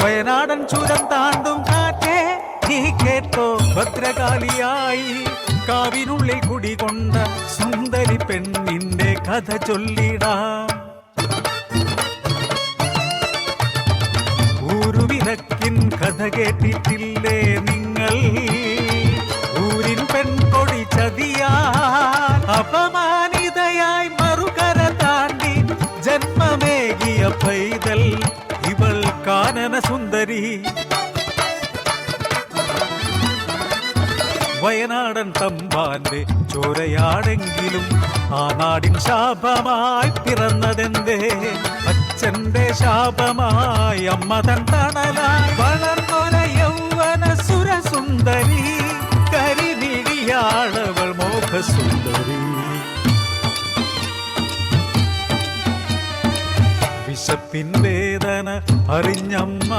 വയനാടൻ ചുരം താണ്ടും കാറ്റേ നീ കേട്ടോ ഭദ്രകാളിയായി കാവിനുള്ളിൽ കുടികൊണ്ട സുന്ദരി പെണ്ണിന്റെ കഥ ചൊല്ലിടാം. ഊരുവിലക്കിൻ കഥ കേട്ടിട്ടില്ലേ നിങ്ങൾ? ഊരിൻ പെൺകൊടി ചതിയാൽ അപമാനിതയായി മറുകര താണ്ടി ജന്മമേകിയ പൈതൽ ഇവൾ കാനന സുന്ദരി. വയനാടൻ തമ്പാന്റെ ചോരയാണെങ്കിലും ആ നാടിൻ ശാപമായി പിറന്നതെന്തേ? അച്ഛന്റെ ശാപമായി അമ്മ തൻ തണലായി വളർന്നൊര യൗവന സുരസുന്ദരി. കരിമിഴിയാളവൾ മോഹസുന്ദരി. വിശപ്പിൻ വേദന അറിഞ്ഞമ്മ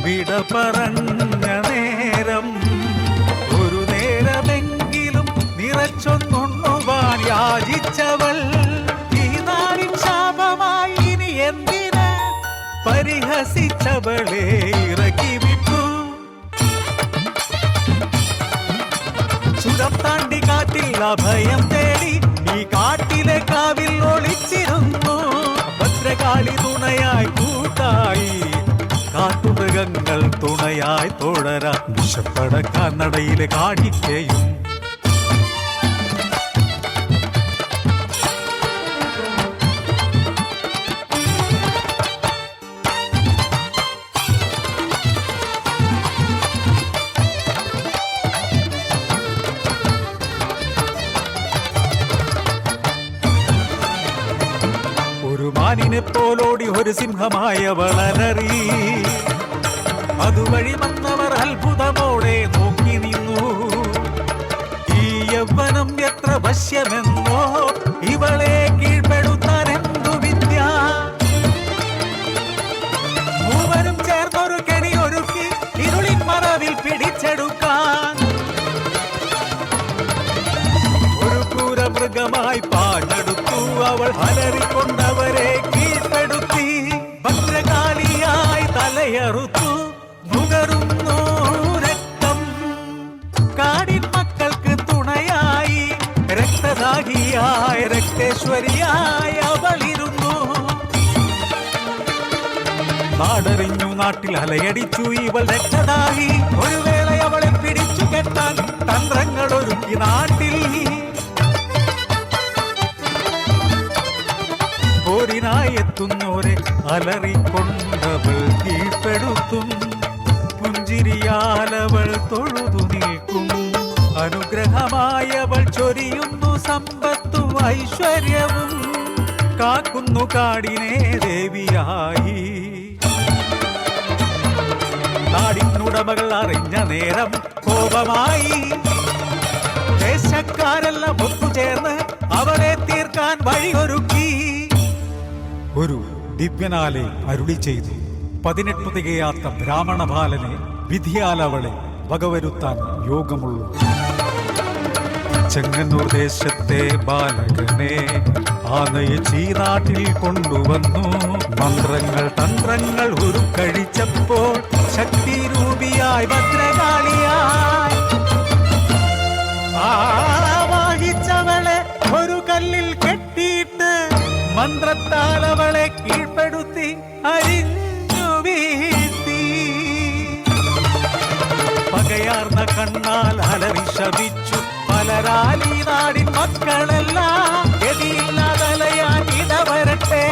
വിട പറഞ്ഞ നേരം ഒരു നേരമെങ്കിലും നിറച്ചൊന്നുണ്ണുവാൻ യാചിച്ചവൾ ഈ നാടിൻ ശാപമായി ഇനി എന്തിന് പരിഹസിച്ചവളെ ഇറക്കി വിട്ടു. ചുരം താണ്ടി കാട്ടിൽ അഭയം തേടി ഈ കാട്ടിലെ കാവിൽ ഒളിച്ചിരുന്നു. ഭദ്രകാളി തുണയായി കൂട്ടായി കാട്ടുമൃഗങ്ങൾ തുണയായി തോഴരാ. വിശപ്പടക്കാൻ നടയിലെ കാണിക്കയും മാനിനെ പോലോടി ഒരു സിംഹമായ വളരറി. അതുവഴി വന്നവർ അത്ഭുതമോടെ നോക്കി നിന്നു. ഈ യൗവനം എത്ര വശ്യമെന്നോ, ഇവളെ കീഴ്പ്പെടുത്താൻ എന്തു വിദ്യ. മൂവരും ചേർന്നൊരു കെണി ഒരുക്കി ഇരുളിൻ മറവിൽ പിടിച്ചെടുക്കാൻ ഒരു ക്രൂര മൃഗമായി പാഞ്ഞെടുത്തു. അവൾ അലറിക്കൊണ്ടവരെ കീഴ്പ്പെടുത്തി. ഭദ്രകാളിയായി തലയറുത്തു. നുകരുന്നു രക്തം. കാടിൻ മക്കൾക്ക് തുണയായി രക്തദാഹിയായി രക്തേശ്വരിയായി അവളിരുന്നു. നാടറിഞ്ഞു നാട്ടിൽ അലയടിച്ചു ഇവൾ രക്തദാഹി. ഒരു വേള അവളെ പിടിച്ചു കെട്ടാൻ തന്ത്രങ്ങൾ ഒരുക്കി നാട്ടിൽ. പോരിനായെത്തുന്നോരെ അലറിക്കൊണ്ടവൾ കീഴ്പ്പെടുത്തും. പുഞ്ചിരിയാലവൾ തൊഴുതു നിൽക്കും. അനുഗ്രഹമായവൾ ചൊരിയുന്നു സമ്പത്തും ഐശ്വര്യവും. കാക്കുന്നു കാടിനെ ദേവിയായി. നാടിനുടമകൾ അറിഞ്ഞ നേരം കോപമായി. ദേശക്കാരെല്ലാം ഒത്തുചേർന്ന് അവളെ തീർക്കാൻ വഴിയൊരുക്കി. ഒരു ദിവ്യനാലെ അരുളി ചെയ്തു. 18 തികയാത്ത ബ്രാഹ്മണ ബാലനെ വിധിയാലവളെ വകവരുത്താൻ യോഗമുള്ളൂ. ചെങ്ങന്നൂർ ദേശത്തെ ബാലകനെ ആനയിച്ചീ നാട്ടിൽ കൊണ്ടുവന്നു. മന്ത്രങ്ങൾ തന്ത്രങ്ങൾ ഉരുക്കഴിച്ചപ്പോൾ ശക്തിരൂപിയായി ഭദ്രകാളിയായി ആവാഹിച്ചവളെ ഒരു കല്ലിൽ കെട്ടിയിട്ട് മന്ത്രത്താൽ അവളെ കീഴ്പ്പെടുത്തി അരിഞ്ഞു വീഴ്ത്തി. പകയാർന്ന കണ്ണാൽ അലറി ശപിച്ചു പലരാലി നാടിൻ മക്കളെല്ലാം. ഗതിയില്ലാതലയാൻ ഇടവരട്ടെ.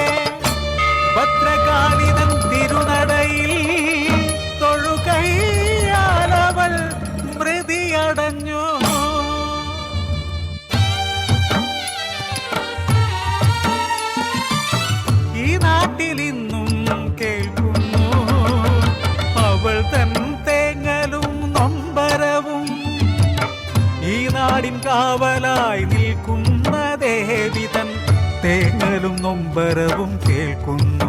ഭദ്രകാളിതൻ തിരുനടയിൽ തൊഴുകൈയാലവൾ മൃതിയടഞ്ഞു. നാട്ടിലിന്നും കേൾക്കുന്നു അവൾ തൻ തേങ്ങലും നൊമ്പരവും. ഈ നാടിൻ കാവലായി നിൽക്കുന്ന ദേവി തൻ തേങ്ങലും നൊമ്പരവും കേൾക്കുന്നു.